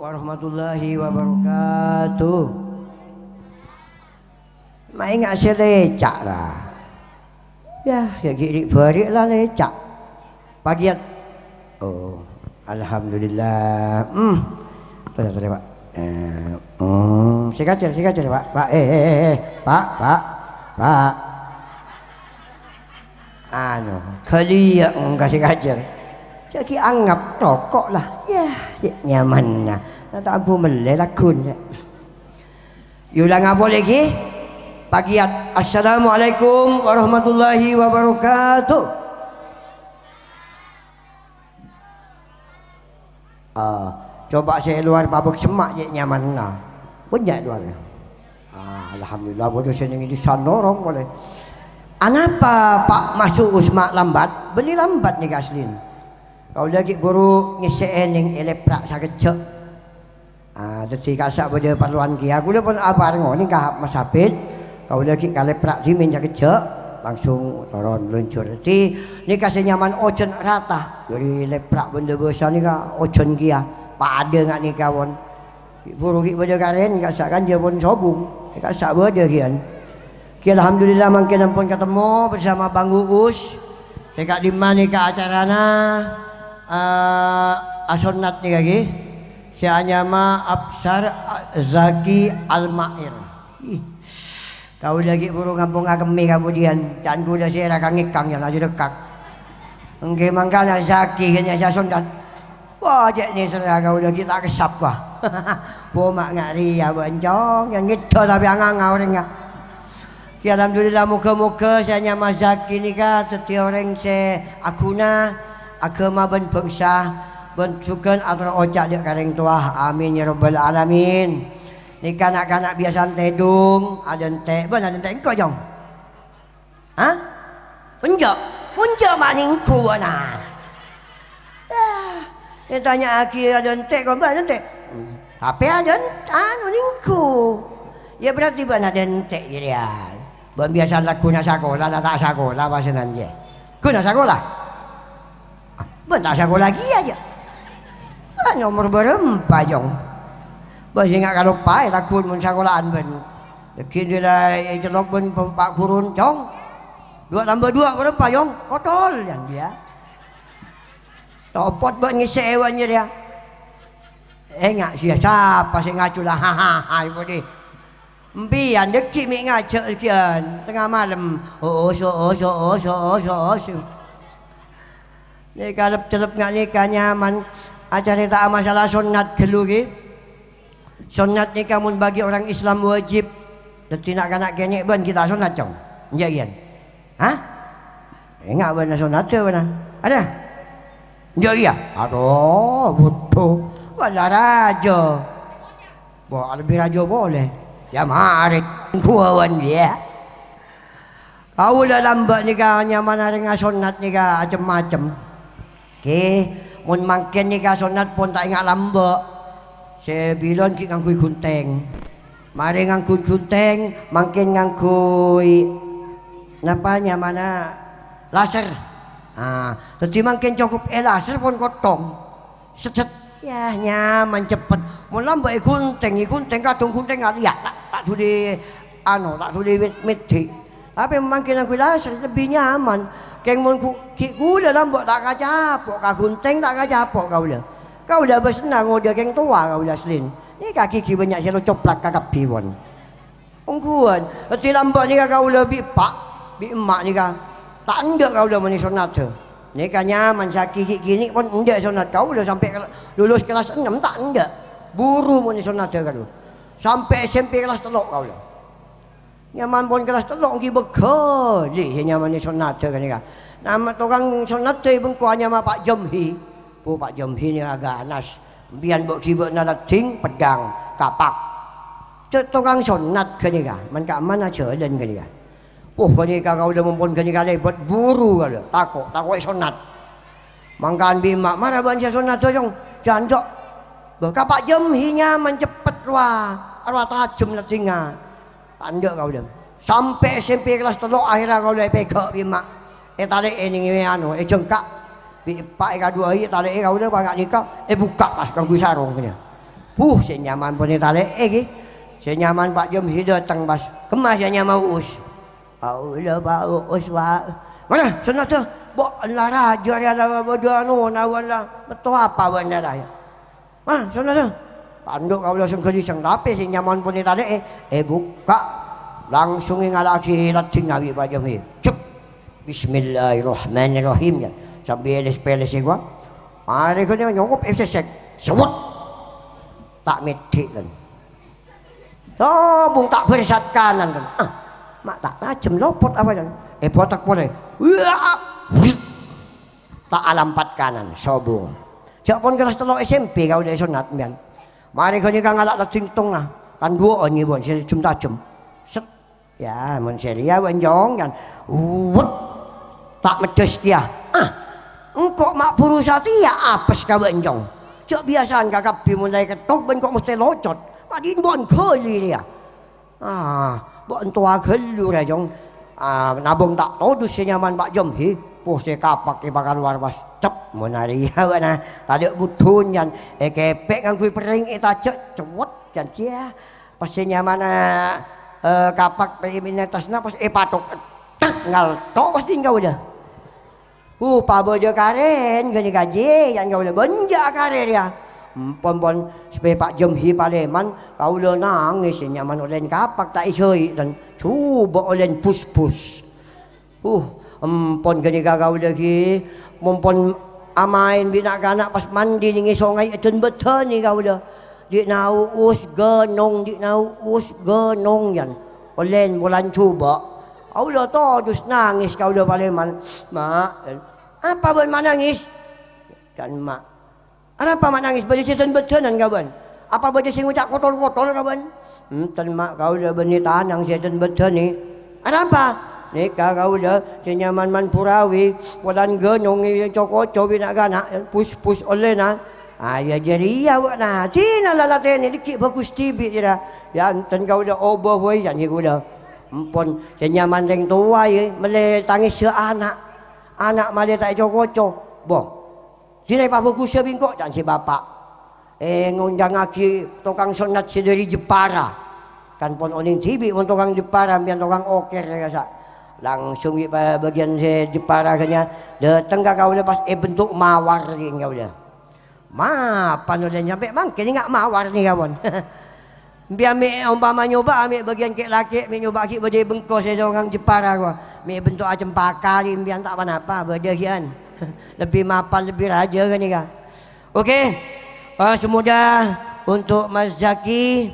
warahmatullahi wabarakatuh. Mai ngak se lecak lah. Ya, gigi beri lah lecak. Pagiat. Oh, alhamdulillah. Sudah Pak. Sikacer Pak. Pak, Pak. Anu, kali ya kasih kacer. Jadi anggap rokok lah. Ya nyaman lah. Tak abu melelakun. Yulang apa lagi? Pagiat. Assalamualaikum warahmatullahi wabarakatuh. Coba saya luar pabuk semak je nyaman lah. Banyak luar. Alhamdulillah bodoh seneng di sanorong boleh. Anapa Pak masuk usmak lambat? Beli lambat nih Kaslin. Kau lagi guru ngiseen yang eleprak sakecek. Jadi kasak pada perluan kia. Aku dah pun abar ngoni kahap masapit. Kau lagi kaleprak jimin sakecek. Langsung turun meluncur. Jadi ni kasih nyaman ocen rata. Jadi leprak benda besar ni kah ocen kia. Pada ngak ni kawan. Guru kita pada karen kasak kan dia pun sobung. Kasak pada kian. Alhamdulillah makin pun ketemu bersama Bang Uus. Saya kat lima ni ke acarana asonat ni lagi. Saya nyama Absar Zaki Al-Mair. Kau lagi burung kampung agemi kemudian. Jangan kuda saya rakang ngikang yang lagi dekat. Engke mangkana Zaki kena saya sonat. Wah cek ni serah kau lagi tak kesap wah. Bomak ngari ya bencong yang gitu tapi angau orang. Alhamdulillah muka-muka saya nyama Zaki ni kan setiap orang saya akuna agama ben bangsa bentukan atau ojak dia kareng tua amin ya rabbal alamin. Ni kanak-kanak biasa tedung ada entek ben ada entek kau jong. Hah? Punjak maning ku ana. Dia tanya aki ada entek kau ben entek. Tapi ada anu ningku. Ya berarti ben ada entek dia. Ben biasa laku nak sekolah, tak sekolah pasal nanti. Kau nak sekolah? Ben tak sekolah lagi aja. Nomor berempat jong. Ben ingat kalau pai takut mun sekolahan ben. Dekin dia lah celok ben pak kurun jong. 2 tambah 2 berapa jong? Kotol yang dia. Topot ben ngisi ewannya dia. Enggak siapa sih ngaculah hahaha ibu di. Mpian dekik mik ngajak sekian tengah malam. So. Ni kalau celup ngak nikah nyaman. Acara tak masalah sunat dulu ke. Sunat nikah mun bagi orang Islam wajib. Dadi nak kanak kenek ben kita sunat cong. Njakian. Hah? Enggak benar sunat tu benar. Ada? Njak iya. Aduh, bodoh. Wala raja. Bawa lebih raja boleh. Ya mari kuawan dia. Kau dah lambat ni kah nyaman dengan sunat ni kah macam-macam. Okey, mun makin ni kah sunat pun tak ingat lambat. Sebilon ki ngangkui kunteng. Mari ngangkui kunteng, makin ngangkui napanya mana laser. Jadi makin cukup laser pun kotong. Set ya nyaman cepet. Mun lambat kunteng kadung kunteng enggak lihat tak sudi tak sudi medik. Tapi makin aku laser lebih nyaman. Keng mun ku dah lambat tak kacapok ka kunteng tak kacapok kau dah. Kau dah bersenang dia keng tua kau dah selin. Ni kaki banyak selo coplak kakap piwon. Ungkuan, ti lambat ni kau lebih pak, bi emak ni kan. Tak ndak kau dah meni sunat tu. Ni kan nyaman sakit gini pun ndak sunat kau dah sampai lulus kelas 6 tak ndak. Buru mun sunat kan. Sampai SMP kelas 3 kau lah. Nyaman pun kelas 3 ki bekali nyaman ni sunat kan ni kan. Nama tukang sunat tu bengku nama Pak Jemhi. Pak Jemhi ni agak anas. Bian bok kibuk nak ting pedang kapak. Tukang sunat kan ni kan. Man ka mana celen kan ni kan. Kan ni kau dah mumpun kan ni kan buat buru kan. Takut sunat. Mangkan bimak marah banca sunat tu jong. Janjok kapak Jemhinya mencepet arwah tajam nak tinggal. Tanda kau dah. Sampai SMP kelas 3 akhirnya kau dah pekak bimak. Talik ini anu jengkak. Pak ka 2 hari talik kau dah banyak nikah. Buka pas kau sarung punya. senyaman pun ni tali lagi. Senyaman Pak Jemhi datang bas. Kemas yang mau us. Allah Pak us Pak. Mana sunat tu? Bok lah raja dia lah berdua nu nawan lah. Betul apa benda dah. Mana sunat tu? Tanduk kau langsung kelisang tapi senyaman pun ni tali buka langsung ingat lagi lating Nabi Pak Jemhi. Cep. Bismillahirrahmanirrahim ya. Sambil peles gua. Hari ko nyokop efsek. Sebut. Tak medik kan. Sobung tak bersat kanan kan. Mak tak tajam lopot apa kan. Potak boleh. Tak alampat kanan sobung. Siapa pun kelas telok SMP kau dah sunat mian. Mari kau ni kang alak lating tong lah. Kan dua ni bon saya cum tajam. Set. Ya, mun seria banjong kan. Tak medes dia. Engkau mak purusati ya apes ka banjong. Cak biasaan kakak pi mulai ketok ben kok mesti locot. Padin bon kholi dia. Bon tua khelu ra jong. Nabung tak todus senyaman Pak Jemhi. Poh se kapak ke bakal luar bas cep monari ya bana. Tadi butun yan kepek ang kui pering eta cek cewet kan cia. Pas senyaman kapak pe iminetasna pas patok tek ngal tok pasti engkau dah. Pabojo karen gani gaji yang kau le benja karir ya. Pon supaya Pak Jemhi Paleman kau le nangis nyaman olen kapak tak isoi dan coba olen pus. Pon gani kau lagi mumpon amain bina ganak pas mandi ni songai eten betul ni kau le. Di nau us genong yan. Olen bulan coba. Kau le todus nangis kau le Paleman. Mak apa buat mak nangis? Dan mak. Apa mak nangis? Bagi season bercenan kawan. Apa bagi sing ucap kotor-kotor kawan? Dan mak kau dah beni tanang season bercen ni. Apa? Nikah kau dah senyaman man purawi. Walan genong yang cokot nak ganak. Pus oleh na. Ya jadi ya buat na. Sina lalaten ni dikit bagus tibi dia. Yang sen kau dah obah boy yang kau dah. Pon senyaman yang tua ye. Mele tangis seanak. Anak malah tak cocok. Boh. Sini Pak Buku sebingkok dan si bapak. Ngundang aki tukang sunat si dari Jepara. Kan pon oning tibi pun tukang Jepara biar tukang oker kasa. Langsung di bagian si Jepara kanya. Datang kau lepas bentuk mawar ni kau dah. Mapan udah nyampe mangke ni ngak mawar ni kawan. Biar ambil umpama nyoba ambil bagian kek laki, ambil nyoba kek berdaya bengkos saya orang Jepara gua. Ambil bentuk macam pakar ni biar tak apa-apa berdaya lebih mapan lebih raja kan ni kan. Okey. Semoga untuk Mas Zaki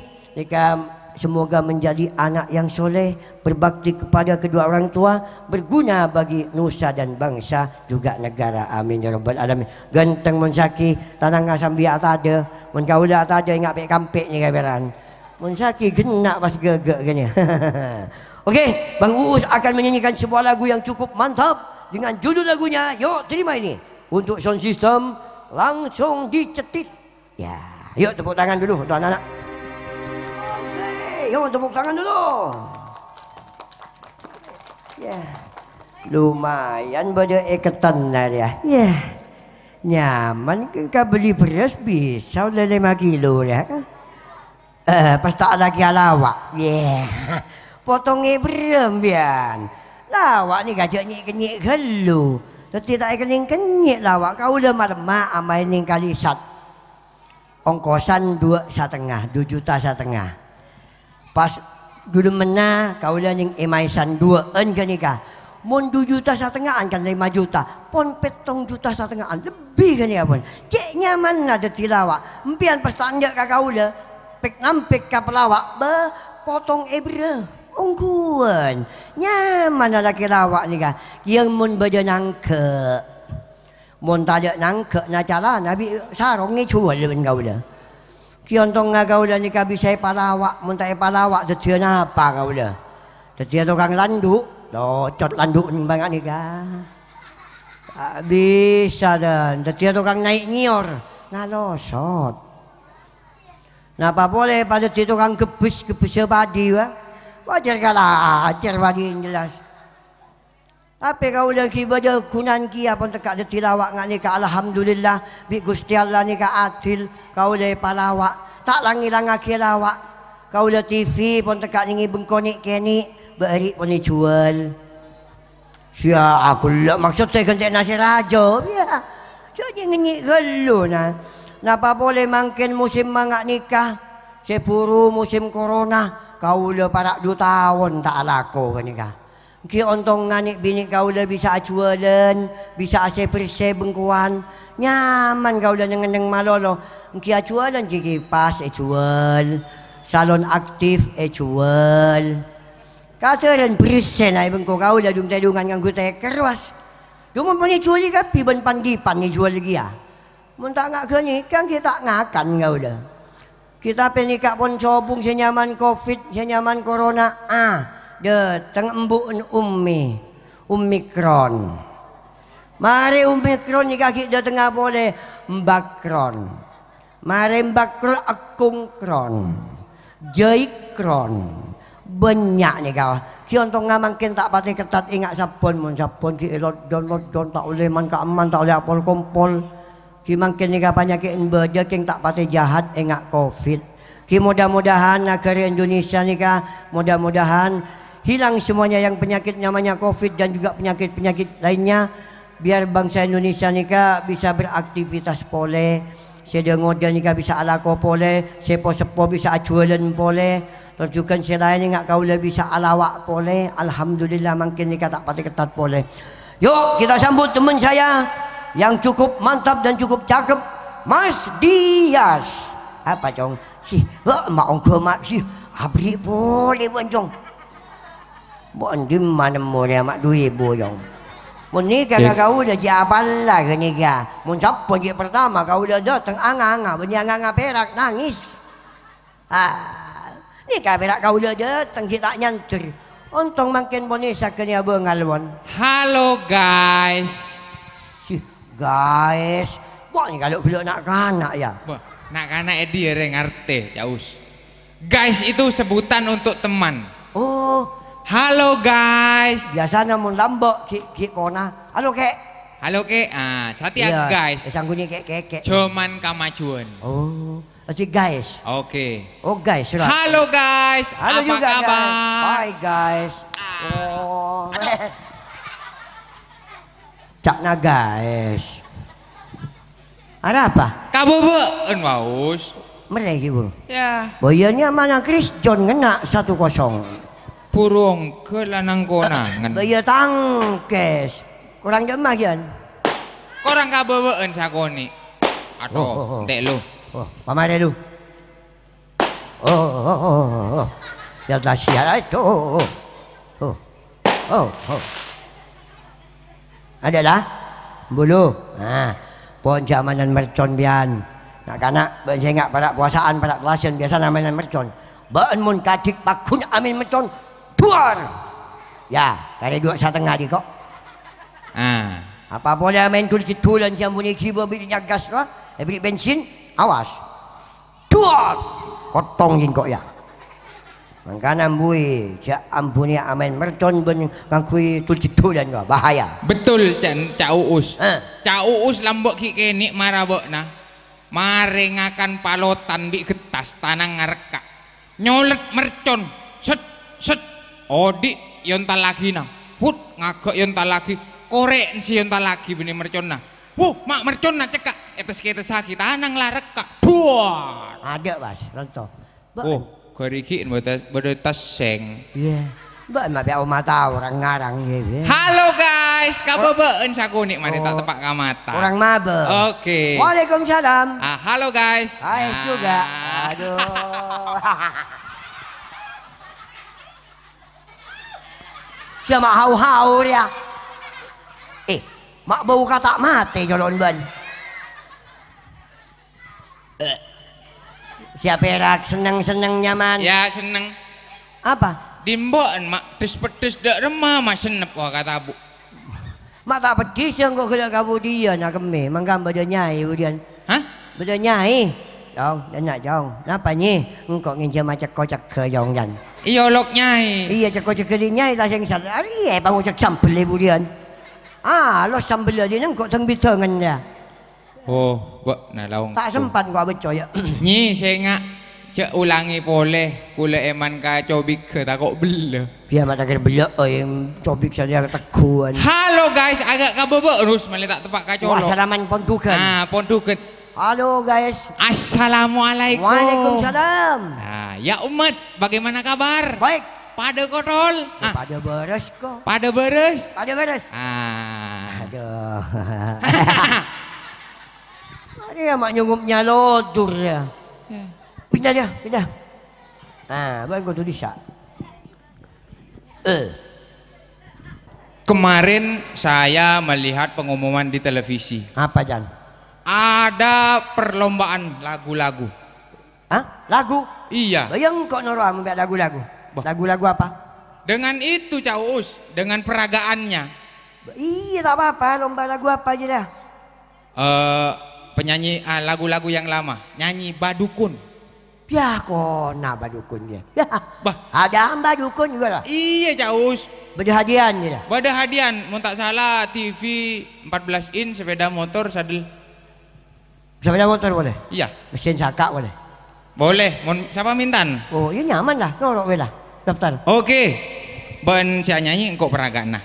semoga menjadi anak yang soleh, berbakti kepada kedua orang tua, berguna bagi nusa dan bangsa juga negara. Amin ya rabbal alamin. Ganteng Mun Zaki, tanang sambil ada, mun kaula ada ingat pek kampek ni kabaran. Mun Zaki genak pas gegek kan ya. Okey, Bang Uus akan menyanyikan sebuah lagu yang cukup mantap dengan judul lagunya. Yuk terima ini untuk sound system langsung dicetit. Ya, yuk tepuk tangan dulu untuk anak-anak. Yuk tepuk tangan dulu. Ya, lumayan pada iketan lah dia. Ya, nyaman ke beli beras bisa oleh 5 kilo ya kan. Pas tak lagi lawak. Yeah. Potongnya berembian. Lawak ni gajak nyik-nyik gelu. Tapi tak kenyik-kenyik lawak. Kau udah marah amai ni kali sat. Ongkosan 2,5, 2,5 juta. Pas dulu mena kau udah ning emaisan 2 en kan nikah. Mun 2,5 juta kan 5 juta. Pon petong 1,5 juta lebih kan ya pun. Cek nyaman ada tilawak. Empian pas tanjak kau udah. Pek nampek ka pelawak potong ebra ungkuan nyaman laki lawak ni kan yang mun beda nangke mun tak nangke na cala nabi sarong ni cual ben kau dah kion tong kau dah ni ka bisa palawak mun tak palawak detia napa kau dah detia tukang landu cot landu ni banget ni kan bisa dah detia tukang naik nyior nalosot. Napa boleh pada tukang kepus badi wa? Wajar kalah ajar bagi jelas. Tapi kau lagi baca kunan kia pun tekak de tilawak ngak ni ka alhamdulillah bi Gusti Allah ni ka adil kau le palawak tak langilang akhir lawak. Kau udah TV pun tekak ningi bengkonik keni berik pun dijual. Sia aku lah maksud saya kan nasi raja. Ya. Jadi ngenyik gelu nah. Napa boleh mangkin musim mangak nikah. Sepuru musim corona. Kau udah parak 2 tahun tak laku kan nikah. Ki ontong nganik bini kau udah bisa acualen, bisa ase perse bengkuan. Nyaman kau udah neng malolo. Ki acualen ki kipas jual. Salon aktif jual. Kasaran persen ay bengko kau udah dung tedungan nganggo teker was. Cuma punya jual ka piban pandipan ni jual lagi ya. Mun tak ngak ke kan kita ngakan kau udah. Kita penikak pun cobung senyaman covid, senyaman corona. Datang embuk Omikron. Mari Omikron ni kaki dah tengah boleh Mbakron. Mari Mbakron akungkron. Jaikron. Banyak ni kau. Ki untuk ngamangkin tak pati ketat ingat sapon ki elot don tak boleh man ka aman tak boleh apol kompol. Ki mangkin ni ka penyakit berja king tak pati jahat ingat covid. Ki mudah-mudahan negara Indonesia ni ka mudah-mudahan hilang semuanya yang penyakit namanya covid dan juga penyakit-penyakit lainnya biar bangsa Indonesia ni ka bisa beraktivitas pole. Sedengoda ni ka bisa alako pole, sepo-sepo bisa acualen pole. Tunjukkan selain ingat kau lebih bisa alawak pole. Alhamdulillah mungkin ni ka tak pati ketat pole. Yuk kita sambut teman saya yang cukup mantap dan cukup cakep, Mas Dias. Apa cong? Si, mak ongko mak si, abri boleh boncong. Bon di mana mulai mak 2000 cong. Mun nikah kau udah jaban lah ke nikah. Mun sapon je pertama kau udah datang anga-anga, benyanga perak nangis. Nikah perak kau udah datang kita nyantur. Untung makin bonesa kena bengalwan. Halo guys. Guys, buat ni kalau belum nak kanak ya. Nak kanak edi re ngerti, Caus. Guys itu sebutan untuk teman. Oh, halo guys. Biasanya mun lambok ki kona. Halo kek. Halo kek. Satia iya, guys. Sangguni kek. Cuman kamajuan. Oh, si guys. Oke. Oh guys, sudah. Halo guys. Halo apa juga kabar? Guys. Bye guys. Oh. Cakna guys. Ada apa? Kaboboen waus. Mereka ibu. Ya. Bayarnya mana Chris John kena 1-0. Purung ke lanang konangan. Bayar tangkes. Kurang demah kian. Korang kaboboen sakoni. Aduh, entek lu. Oh, pamare lu. Oh. Ya dahsyat itu. Oh. Adalah bulu. Pohon jamanan mercon bian. Nak kanak saya ingat pada puasaan pada kelasan biasa namanya mercon. Baen mun kadik pakun amin mercon duar. Ya, kare 2,5 di kok. Apa boleh main tulan siang bunyi kibo belinya gas lah, beli bensin, awas. Duar. Kotong jin kok ya. Mangkana mbui, cak ampuni amen mercon ben ngakui tulan gua bahaya. Betul Cak Uus. Cak Uus lambok ki kenik marabokna. Marengakan palotan bi getas tanang ngareka. Nyolet mercon. Set. Odi yonta lagi na. Hut ngagok yonta lagi. Korek si yonta lagi benih mercon na. Mak mercon na cekak. Etes sakit tanang lareka. Duar. Ada bas, lonto. Kerikin berdetas seng. Iya. Mbak biar mata orang ngarang ya. Halo guys, kaboboen sakuni mari tak tepak kamata. Orang mabe. Oke. Waalaikumsalam. Halo guys. Hai juga. Aduh. Siapa hau dia? Mak bau kata mati jolon ban. Siapa perak seneng nyaman? Ya seneng. Apa? Dimboan mak pedes dak remah mak senep wah kata bu. Mak tak pedis yang kau kena kamu dia nak keme, mangkam beda nyai kemudian. Hah? Beda nyai. Jong, dan nak jong. Napa ni? Engkau ngin macam kocak ke jong dan. Iya lok nyai. Iya cak kocak ke nyai lah yang salah. Ari bangun cak sampel kemudian. Lo sambel dia nang kau sang bitangan dia. Oh, bok nah laung. Tak sempat kau beco ya. Nyi saya ngak cek ulangi boleh kula eman ka cobik ke takok bela. Biar mata kira belak yang cobik saja teguan. Halo guys, agak kabebek terus malah tak tepak ka colok. Assalamualaikum pontukan. Ah, pontukeun. Halo guys. Assalamualaikum. Waalaikumsalam. Nah, ya umat, bagaimana kabar? Baik. Pada kotor. Pada beres kok. Pada beres. Pada beres. Ah. Aduh. Ada mak nyungupnya lodur ya. Pindah dia, pindah. Baru kau tulis tak? Kemarin saya melihat pengumuman di televisi. Apa Jan? Ada perlombaan lagu-lagu. Hah? Lagu? Iya. Yang kok nora membuat lagu-lagu? Lagu-lagu apa? Dengan itu Cak Uus, dengan peragaannya. Iya tak apa-apa, lomba lagu apa aja dah. Penyanyi lagu-lagu yang lama, nyanyi badukun. Ya kok nak badukun dia. Ya. Bah, ada badukun juga lah. iya Cak Uus. Berhadian je dah. Pada hadian, mau tak salah TV 14 in, sepeda motor, sadel. Sepeda motor boleh? Iya. Mesin sakak boleh? Boleh, siapa mintan? Oh, ini nyaman lah, nolok we lah. Daftar. Oke. Ben saya nyanyi engkau peragaan nah.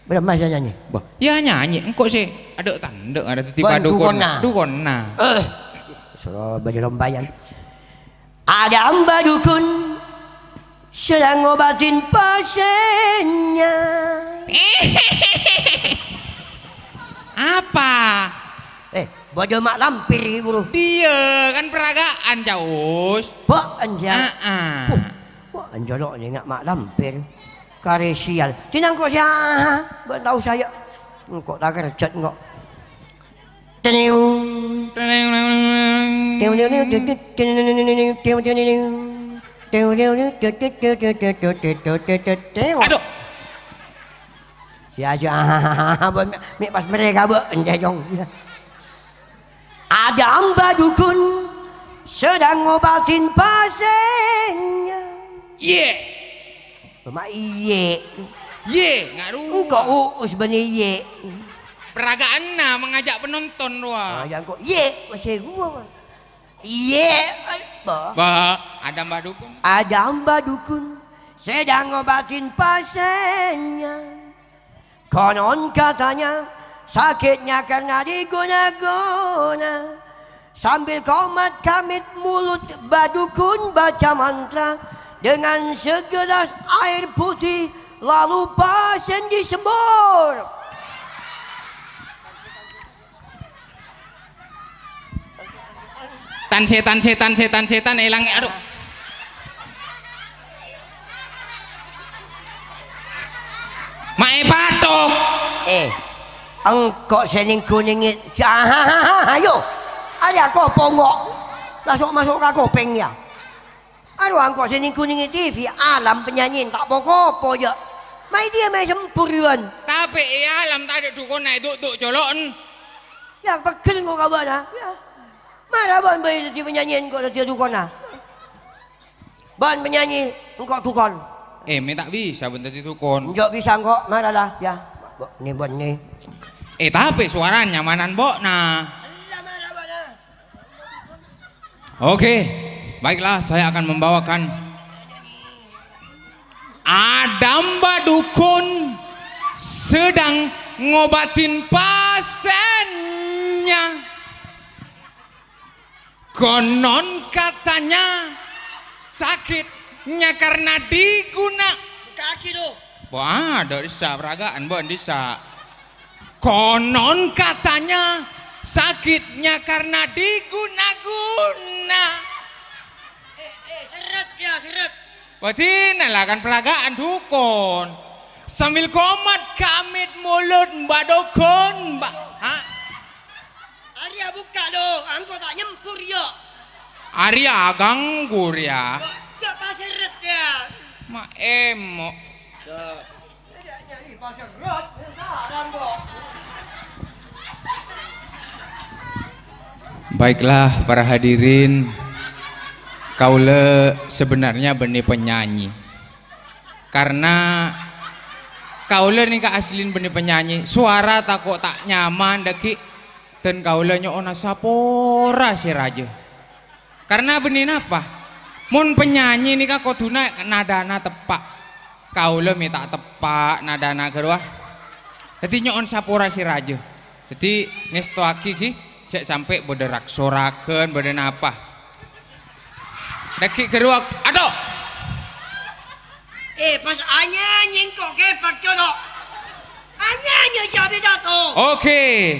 Berapa saya nyanyi? Bah, ya nyanyi engkau sih. Ada tanda, ada tiba dukun. Dukun nah. So baju lombayan. Ada hamba dukun sedang ngobatin pasiennya. Apa? Baju mak lampir guru. Dia kan peragaan Jaus. Pak anja. Pak anja lo ni ngak mak lampir. Karesial. Tinang kau siapa? Buat tahu saya. Kau tak kerja kau. Tenung. Aduh. Siapa pas mereka berjong. Ada hamba dukun sedang ngobatin pasiennya. Ye. Mak iye. Ye, ngaruh. Kau us benih ye. Peragaan nah mengajak penonton doa. Yang kau ye, masih gua. Ye, bah, ada mbak dukun. Ada hamba dukun sedang ngobatin pasiennya. Konon katanya sakitnya karena diguna-guna. Sambil komat kamit mulut badukun baca mantra dengan segelas air putih lalu pasien disembur. Setan elang aduh. Mae patok. Engkau sening kuningit. Ayo. Ada kau pongok. Langsung masuk ke kopeng ya. Aduh engkau sening kuningit TV alam penyanyi tak pokopo je. Mai dia mai sempurian. Tapi alam tak ada dukun naik duk colon. Ya pegel kau kabar dah. Mana ban bayi si penyanyi engkau dah dukun nah. Ban penyanyi engkau dukun. Tak bisa bentar dukun. Enggak bisa engkau mana dah ya. Ni ban ni. Tapi suaranya manan bok nah. Oke, baiklah saya akan membawakan Adam badukun sedang ngobatin pasiennya. Konon katanya sakitnya karena diguna Kaki tu. Wah, ada disa peragaan bon disa. Konon katanya sakitnya karena diguna-guna. Seret ya, seret. Berarti lah kan peragaan dukun. Sambil komat kamit mulut mbak dukun, mbak. Hah? Arya buka do, angkau tak nyempur ya. Arya ganggur ya. Siapa seret ya? Ma emo. Baiklah para hadirin, kaula sebenarnya benih penyanyi. Karena kaula nih aslin benih penyanyi, suara tak kok tak nyaman deki dan kaula nyoona sapora si raja. Karena benih apa? Mun penyanyi nih kak koduna nadana tepak. Kaula minta tepak nadana gerwah. Jadi nyoon sapora si raja. Jadi ngestoaki ki cek sampai berderak soraken beden apa. Daki gerwah. Aduh. Pas anya nyingkok ke pak jono. Anya jadi dato. Oke.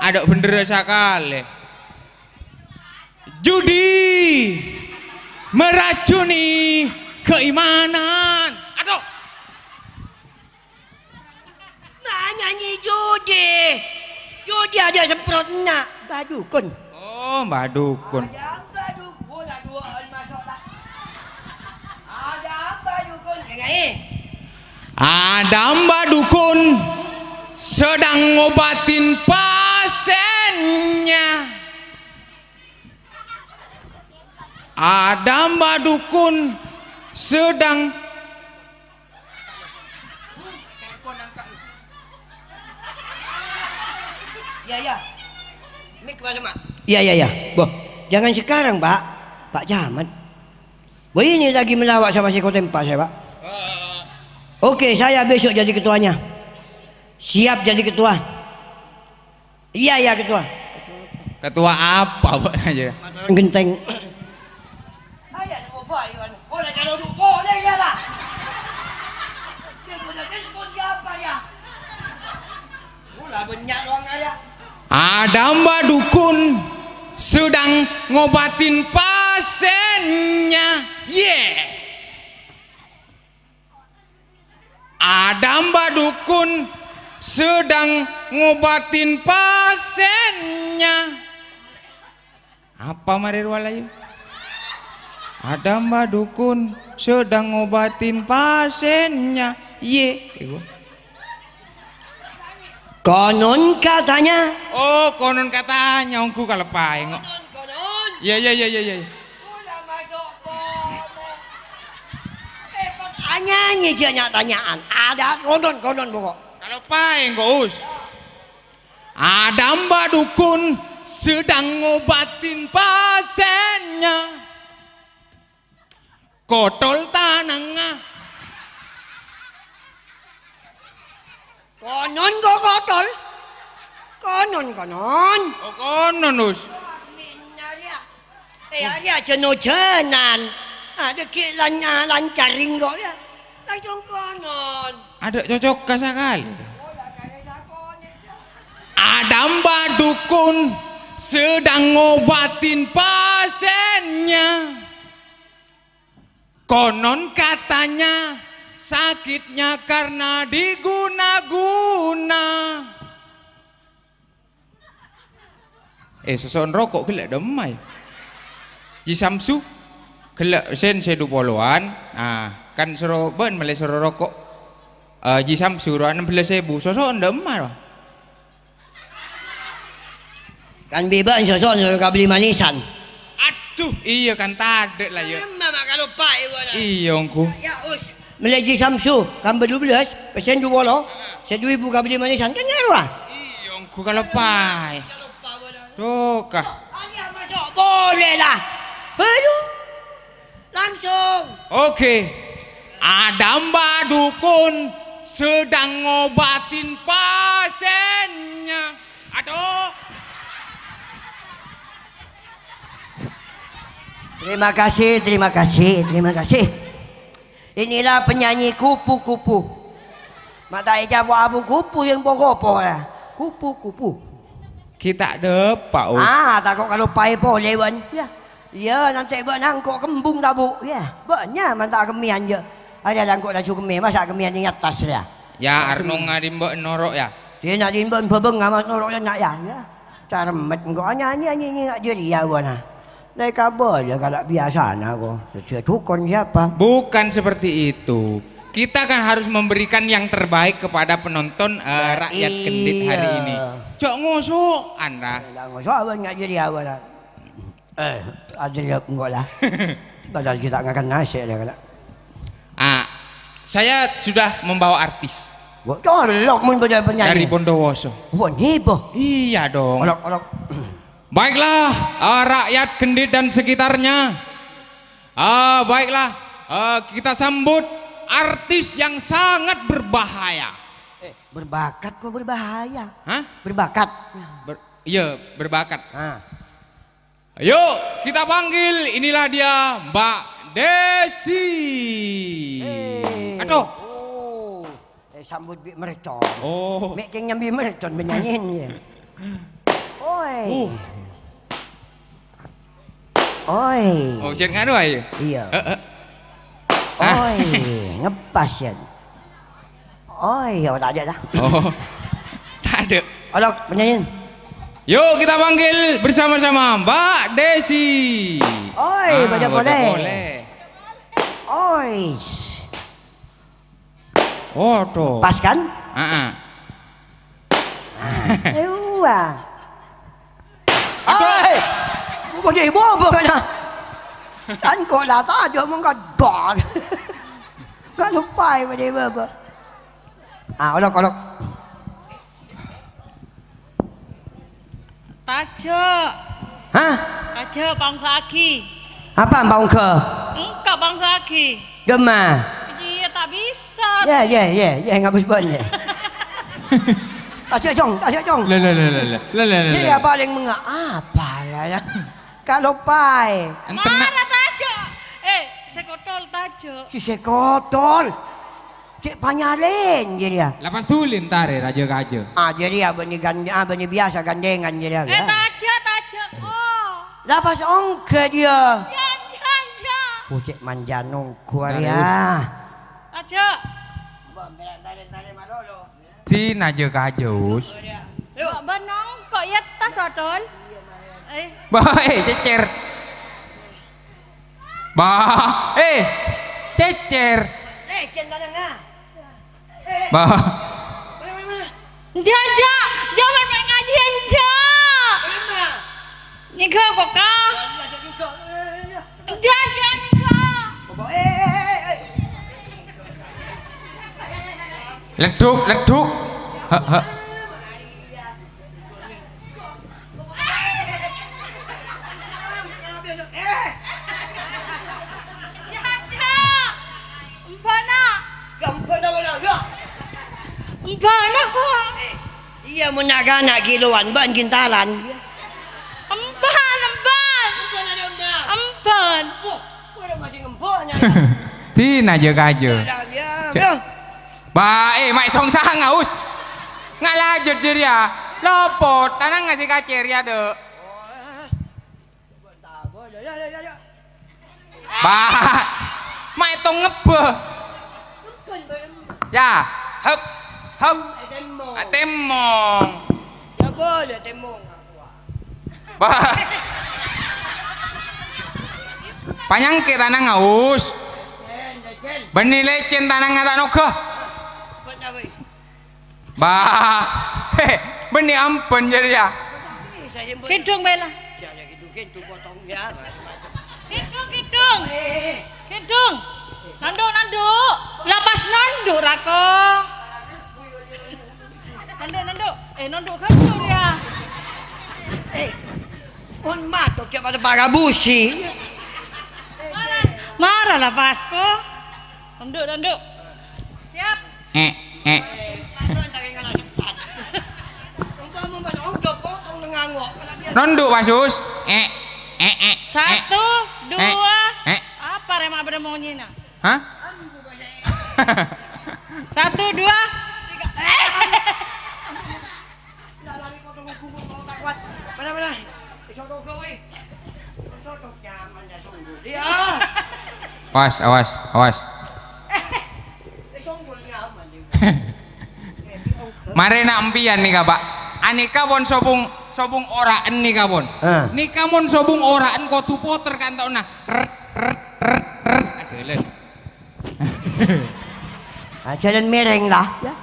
Ada bener sekali. Judi meracuni keimanan. Aduh. Nyanyi judi. Judi ada semprot nak badukun. Oh, badukun. Ada badukun lah dua hal masuklah. Ada badukun dengar Ada badukun sedang ngobatin pasiennya. Ada badukun sedang Ya. Mik mana mak? Ya. Boh, jangan sekarang, Pak. Pak Jamat. Boh ini lagi melawak sama si Kotempa saya, Pak. Oke, saya besok jadi ketuanya. Siap jadi ketua. Iya, ketua. Ketua apa, Pak aja? Genteng. Ayah mau bayi, boleh kalau dulu, boleh ya lah. Dia boleh telepon siapa ya? Mula banyak ruang ayah. Ada badukun sedang ngobatin pasiennya. Ada badukun sedang ngobatin pasiennya. Apa mari walayu? Ada badukun sedang ngobatin pasiennya. Konon katanya. Oh, konon katanya ongku kalepai ngok. Konon. Iya. Udah masuk boleh. Nyanyi dia tanyaan. Ada konon pokok. Kalepai ngok us. Ada badukun sedang ngobatin pasiennya. Kotol tanangah. Konon kok kotor. Konon. Oh, konon us. Dia jenuh-jenan. Ada lancaring kok ya. Langsung konon. Ada cocok sekali. Ada badukun sedang ngobatin pasiennya. Konon katanya sakitnya karena diguna-guna. Sesuatu rokok gelak demai. Ji Samsu gelak sen sedu poluan. Nah, kan suruh ben mulai suruh rokok. Ji Samsu 16.000 sosok demai. Kan bebas sosok suruh beli manisan. Aduh, iya kan tade lah ya. Mama kalau pai iya ongku. Ya us. Melaji Samsu, kan 12, pesen 20, saya 2.000 kau beli manisan, kan nyaruah? Iya, aku kalau pai. Dokah. Ayah masuk, boleh lah. Baru, langsung. Oke, ada badukun sedang ngobatin pasiennya. Aduh. Terima kasih. Inilah penyanyi kupu-kupu. Mata ija buat abu kupu yang pokopo lah. Kupu-kupu. Kita depak. Takut kalau pai boleh wan. Ya, nanti buat nangkuk kembung tabu. Ya, banyak mantap kemian je. Ada nangkuk dah cukup kemian, masa kemian ini atas lah. Ya, Arno ngadim buat norok ya. Dia nak dimbang pebeng amat norok nak ya. Cara met engkau nyanyi nak jadi ya wana. Dari kabar ya kalau biasa aku sesuai tukon siapa? Bukan seperti itu. Kita kan harus memberikan yang terbaik kepada penonton rakyat Kendit hari ini. Cok ngosok Anda. Ngosok apa nggak jadi apa lah? Ada enggak lah. Padahal kita nggak akan nasi lah. Saya sudah membawa artis. Gua colok mun beda penyanyi. Dari Bondowoso. Wah, ngibo. Iya dong. Olok. Baiklah, rakyat Kendit dan sekitarnya. Baiklah, kita sambut artis yang sangat berbahaya. Berbakat kok berbahaya. Hah? Berbakat. Iya, berbakat. Nah. Yuk, kita panggil. Inilah dia Mbak Desi. Aduh. Sambut bi mercon. Oh. Mek keng nyambi mercon menyanyiin ya. Oi. Oi. Oh, jen nganu ayo. Iya. Oi, ngepas ya. Oi, ya tak ada dah. Oh. Tak ada. Olok menyanyiin. Yuk kita panggil bersama-sama Mbak Desi. Oi, baca boleh. Oi. Oh, tuh. Pas kan? Ewa. Oi. Bukan ibu apa kan? Kan kau dah tak ada menggadon. Kan lupa ibu apa. Olok. Tajo. Hah? Tajo bangsa lagi. Apa bang ke? Enggak bangsa lagi. Gemah. Iya tak bisa. Ya, ngabis banyak. Tak jong. Jadi apa yang apa ya? Kalau pai. Mana Tajo? Sekotol Tajo. Si sekotol. Cik panyalin jadi ya. Lepas tulin tare raja kajo. Jadi ya benih biasa gandengan jadi ya. Tajo. Oh. Lapas ongke dia. Ya. Cik manjanung kuar ya. Tajo. Si naja kajos. Mbak Banong kok ya tas odol? Cecer. Cecer. Jaja, jangan main ngaji aja. Nika kok kah? Jaja nika. Leduk. Mbana kok? Iya menaga kiloan ban kintalan. Empan. Masih ngempon ya. Ti naja kajo. Mak song sahang ngaus. Ngalajer jer ya. Lopot tanang ngasih kacer ya dek. Mak itu ngebeh. Ya, hep. Temong. Ya boleh temong. Panjang ke tanah ngaus. Benih lecen tanah ngata noga. Benih ampun jadi ya. Kidung bela. Kidung. Nanduk. Lapas nanduk rako. Nanduk. Nanduk kandung ya. On mato che vado pagabusi. Marah lah Pasko. Nanduk. Siap. Nonduk Pasus. 1, 2. Apa remak bermonyinya? Hah? 1, 2, 3. Awas. Mari nak empian nih Pak. Aneka pon sobung oraan nih kapon. Nika mon sobung oraan kok tupo terkantau nah. Jalan mereng lah. Ya.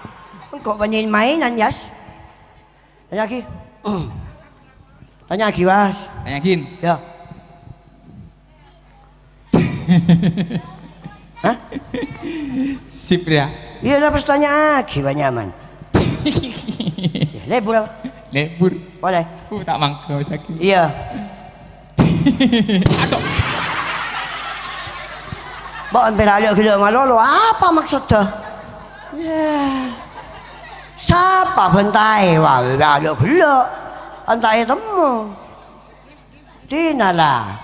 Kok banyak mainan Yas? Tanya lagi. Tanya lagi Was. Tanyakin. Ya. Hah? Sip ya. Iya lah tanya aki banyak man. Lebur apa? Lebur. Boleh. Tak mangkau sakit. Iya. Aduh. Bawa ambil alih ke dalam lolo. Apa maksudnya? Ya. Siapa bentai? Wah, alih ke dalam. Antai temu. Tinalah.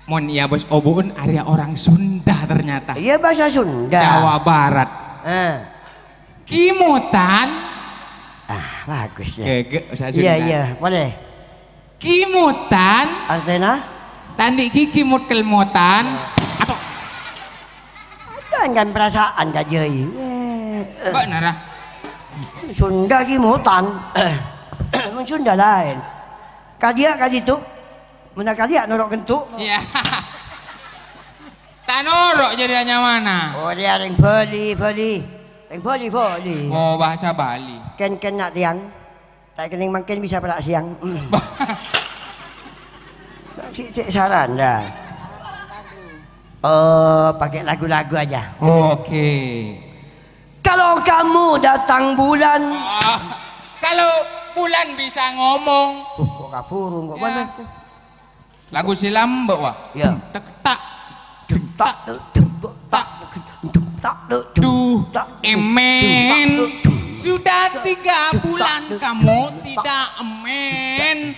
Mon ya bos obun area orang Sunda ternyata. Iya bahasa Sunda. Jawa Barat. Kimutan. Bagus ya. Gege bahasa Sunda. Iya iya boleh. Kimutan. Artinya? Tandi kimut kelmotan. Atau. Dengan perasaan gajai. Mbak Nara. Sunda kimutan. Sunda lain. Kadia kaditu. Mana kadia norok kentuk. Iya. Tak norok jadinya mana? Oh dia ring beli. Ring beli. Oh bahasa Bali. Ken nak tiang. Tak kening makin bisa pelak siang. Cik saran dah. Pakai lagu-lagu aja. Oke. Kalau kamu datang bulan. Kalau bulan bisa ngomong. Kok kapurung kok mana? Lagu silam bawa. Ya. Tak tak Tak emen. Sudah 3 bulan kamu tidak emen.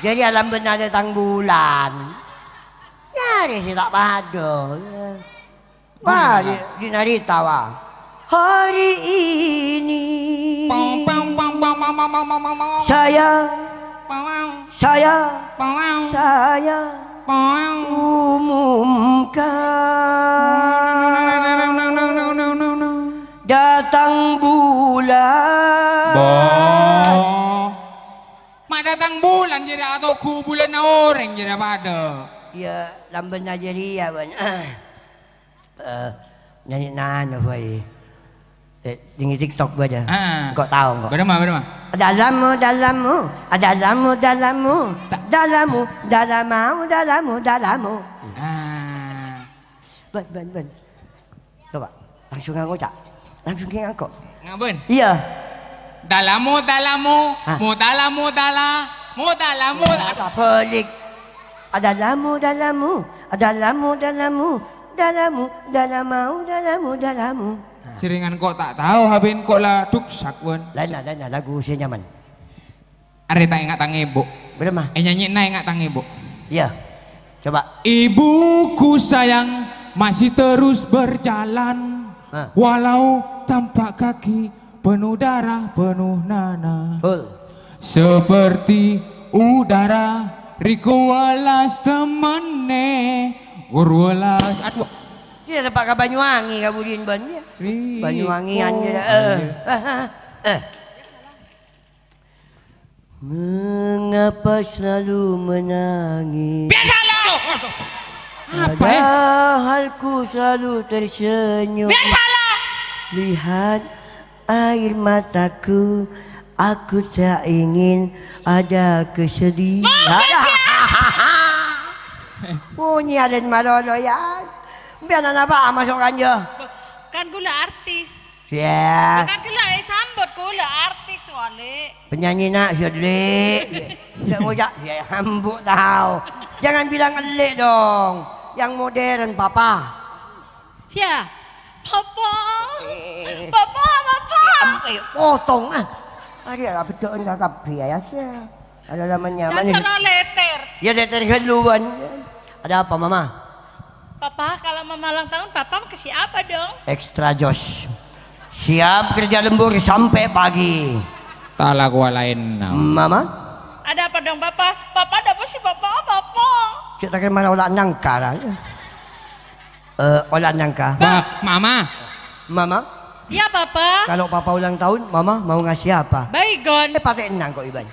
Jadi alam benar datang bulan. Nyari si tak pada. Wah, di narita wah. Hari ini saya umumkan datang bulan. Mak datang bulan jadi atau ku bulan orang jadi pada. Ya, lamban Nigeria ban. Nyanyi nana boy. Tinggi TikTok gua aja. Kok tahu kok. Berapa? Dalammu. Ben. Coba. Langsung nganggo cak. Langsung ke nganggo. Ngaben? Iya. Dalamu. Apa pelik. Dalamu. Siringan kok tak tahu habin kok lah duksak wan. Lain lagu usia nyaman. Are tak ingat tangebo. Berapa? Nyanyi na ingat tangebo. Iya. Coba. Ibuku sayang masih terus berjalan. Walau tampak kaki penuh darah penuh nanah. Seperti udara Riko walas temane Gurwalas. Aduh. Dia tempat ke Banyuwangi ke Budin ban ya. Banyuwangian dia. Mengapa selalu menangis? Biasalah. Apa ya? Padahal ku selalu tersenyum. Biasalah. Lihat air mataku, aku tak ingin ada kesedihan. Punya dan malolo ya. Biar apa masuk kanja. Kan gula artis. Ya. Kan gula sambut gula artis wale. Penyanyi nak sedek. Saya ngojak dia hambuk tahu. Jangan bilang elek dong. Yang modern papa. Sia. Papa. Potong ah. Ada betul enggak biaya ya. Ada namanya mana? Cara letter. Ya letter keluan. Ada apa mama? Papa, kalau mama ulang tahun, papa mau kasih apa dong? Extra jos. Siap kerja lembur sampai pagi. Tak lagu lain. Mama? Ada apa dong papa? Papa ada apa sih papa? Cik tak mana olah nangka lah. Olah nangka. Mama? Iya papa. Kalau papa ulang tahun, mama mau ngasih apa? Baygon. Pakai enang kok Iban.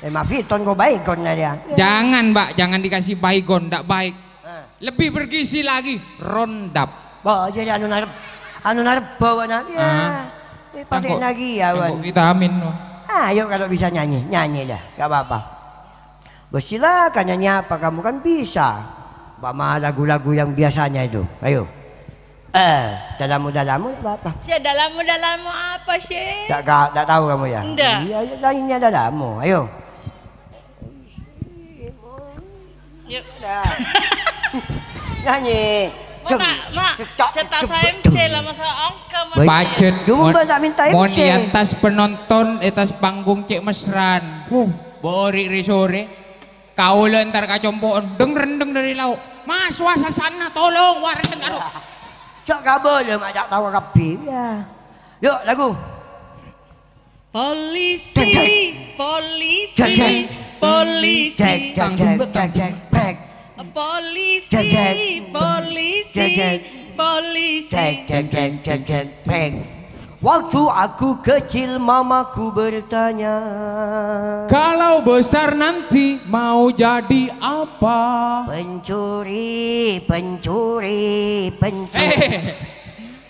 Mafiton kok baygon lah dia. Jangan mbak, jangan dikasih baygon, tak baik. Lebih bergizi lagi, rondap. Bawa jadi anu narep bawa nabi ya. Pakai lagi ya wan. Vitamin. Ayo kalau bisa nyanyi dah, gak apa-apa. Bersilakan nyanyi apa kamu kan bisa. Bama lagu-lagu yang biasanya itu. Ayo. Dalam-dalam apa? Sia dalammu apa sih? Tak tahu kamu ya? Enggak. Iya, lainnya dalammu. Ayo. Yuk. Nyanyi. Mak, cetak saya MC lah masa angka mas. Pajet Jumpa tak minta mon MC. atas penonton atas panggung cek mesran. Bori sore. Kau lentar kacompoon deng rendeng dari laut. Mas wasa sana tolong wareng karo. Cak kabel ya mak tak tahu kapi ya. Yuk lagu. Polisi, polisi, Cek, cek. polisi, Cek pek. polisi, Cek. polisi, Cek. polisi. Cek pek. Waktu aku kecil mamaku bertanya. Kalau besar nanti mau jadi apa? Pencuri.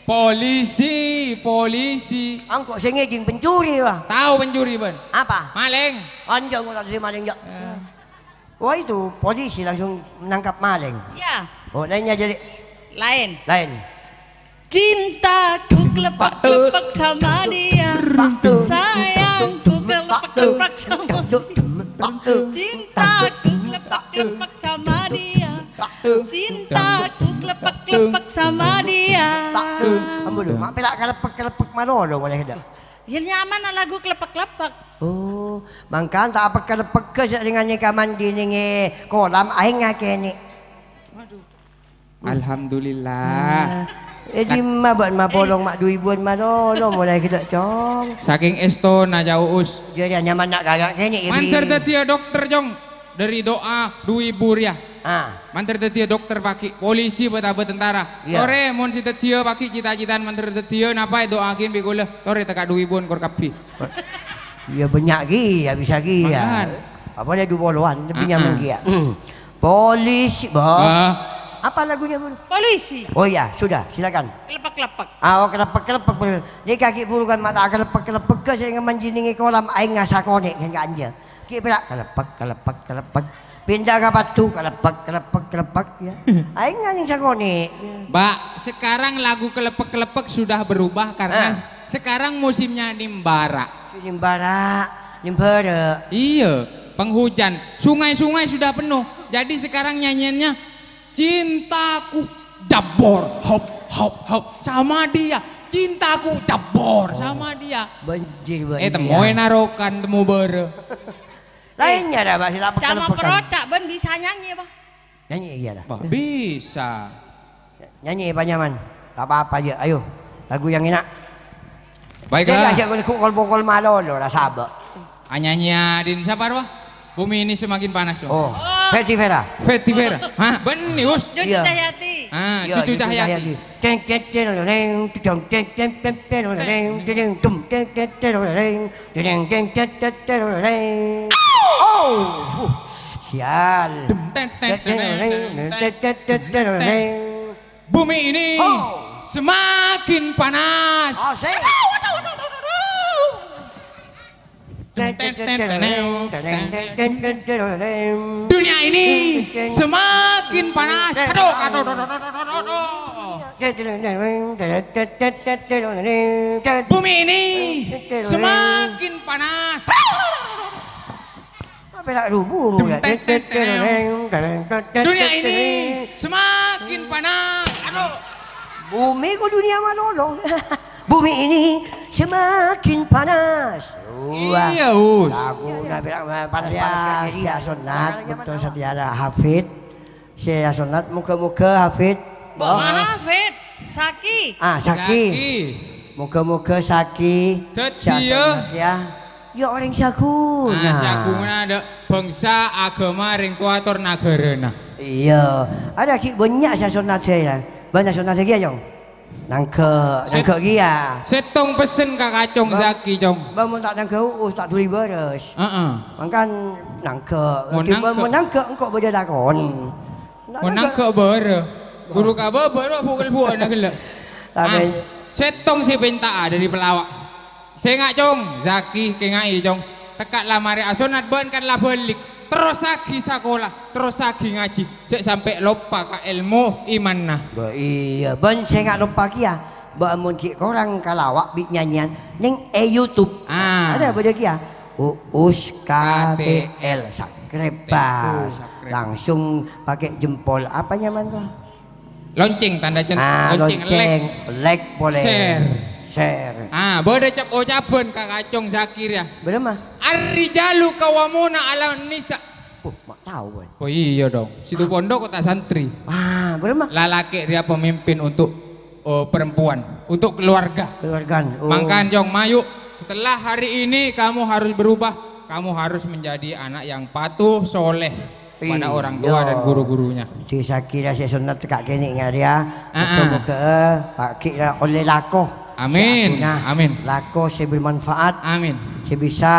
Polisi. Angkok sengejing pencuri lah. Tahu pencuri ben? Apa? Maling. Anjang ulah si maling jak. Wah itu polisi langsung menangkap maling. Ya, Oh lainnya jadi lain. lain. Cintaku kelepak-kelepak sama dia. Sayangku kelepak-kelepak sama dia. Cintaku kelepak-kelepak sama dia. Cintaku kelepak-kelepak sama dia. Ambo lu, mak pelak kelepek manolo boleh dah. Ya nyaman lah lagu kelepak-kelepak. Oh, mangkan tak apa kelepek ke dengan nyeka mandi ni kolam aing ngakeni. Alhamdulillah. Jadi mah buat mah bolong mak 2000 manolo mulai kita cong. Saking eston aja uus. Jadi nyaman nak gagak keni. Manter tetia dokter jong. Dari doa 2000 ya. Manter tetia dokter paki polisi betapa tentara. Iya. Tore mon si tetia paki cita-citaan manter tetia napa doakin bigole. Tore teka 2000 kor kapi. Ya banyak gi, ya bisa gi ya. Makan. Apa dia 20-an tapi nyaman gi ya. Polisi, bah. Apa lagunya bun? Polisi. Oh ya, sudah, silakan. Kelepak-kelepak. Oh kelepek bener. Ni kaki burukan mata kelepek ke saya menjiningi kolam aing ngasakone kan ganja. Ki pula kelepek. Pindah ke batu kelepek ya. Aing nganing sakone. Mbak, sekarang lagu kelepek-kelepek sudah berubah karena sekarang musimnya nimbara. Nimbara. Iya, penghujan. Sungai-sungai sudah penuh. Jadi sekarang nyanyiannya cintaku jabor hop sama dia. Cintaku jabor sama dia. Banjir. Temuin narokan temu bere. Lainnya dah masih tak Sama kelepekan. perocak ben bisa nyanyi apa? Nyanyi iya dah. Bah, bisa. Nyanyi Pak Nyaman. Tak apa-apa aja. Ayo. Lagu yang enak. Baiklah. Dia ajak kol-kol malolo lah sabar. Nyanyinya din siapa wah? Bumi ini semakin panas. Oh. Feti Vera. Feti Vera. Hah, benius. Cucu Iya. Cahyati. Ah, Ya, cucu Cahyati. Oh, sial. Bumi ini semakin panas. Asik. Dunia ini semakin panas. Aduh. Bumi ini semakin panas. Dunia ini semakin panas. Aduh. Bumi kok dunia manolong. Bumi ini semakin panas. Iya, Us. Lagu panas-panas ya sunat betul setiara Hafid. Saya sunat muka-muka Hafid. Hafid. Saki. Saki. Muka-muka Saki. Setia. Ya. Ya orang Sakuna. Sakuna ada bangsa agama ring tuator nagarana. Iya. Ada ki banyak saya sunat saya. Banyak sunat saya jong. Nangke gia. Setong pesen kakak Cong Zaki Cong. Bangun tak nangke tak tuli beres. Makan nangke. Mau nangke engkau beda dakon. Nangke bere. Guru kaba bere pukul nak gila. Setong si penta dari pelawak. Saya ngak Cong Zaki kengai Cong. Tekak lah mari asonat ban kan lah balik. terus lagi sekolah, terus lagi ngaji, sik sampai lupa ka ilmu iman nah. Iya, ben saya nggak lupa kia. Bamun ki korang kalawak bit nyanyian ning YouTube. Ada pada kia. Uus KTL subscribe langsung pakai jempol apa nyaman tuh? Lonceng tanda lonceng like boleh. Share. Boleh ucapan Kak Acong Zakir ya. Bener mah? Ar-rijalu qawwamuna 'alan nisa. Mak tahu. Oh iya dong. Situ pondok kota santri. Bener mah? Lalaki dia pemimpin untuk perempuan, untuk keluarga. Keluargaan. Mangkan Jong Mayu, setelah hari ini kamu harus berubah. Kamu harus menjadi anak yang patuh, soleh pada orang tua dan guru-gurunya. Di sakira saya sunat tekak kene ngaria. Ketemu ke pakai oleh lakoh. Amin. Amin. Lako saya bermanfaat. Amin. Saya bisa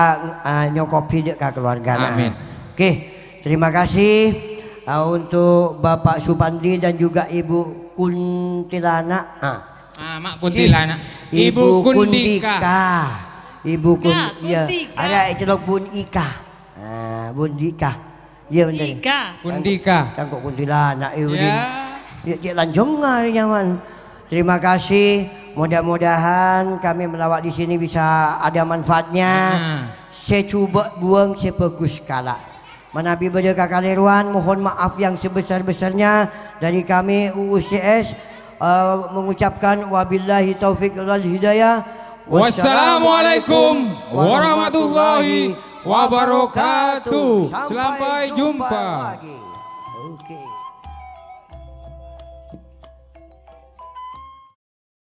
nyokopi dek ke keluarga. Amin. Oke, terima kasih untuk Bapak Supandi dan juga Ibu Kuntilana. Mak Kuntilana. Ibu Kundika. Ibu Kundika. Ada celok Bun Ika. Bun Dika. Iya benar. Kundika. Tangkok Kuntilana. Dia lanjong hari nyaman. Terima kasih. Mudah-mudahan kami melawat di sini bisa ada manfaatnya. Saya coba buang sepegus kala. Menabi berdekat kaliruan, mohon maaf yang sebesar-besarnya dari kami UUCS mengucapkan wabillahi taufiq wal hidayah. Wassalamualaikum warahmatullahi wabarakatuh. Sampai jumpa.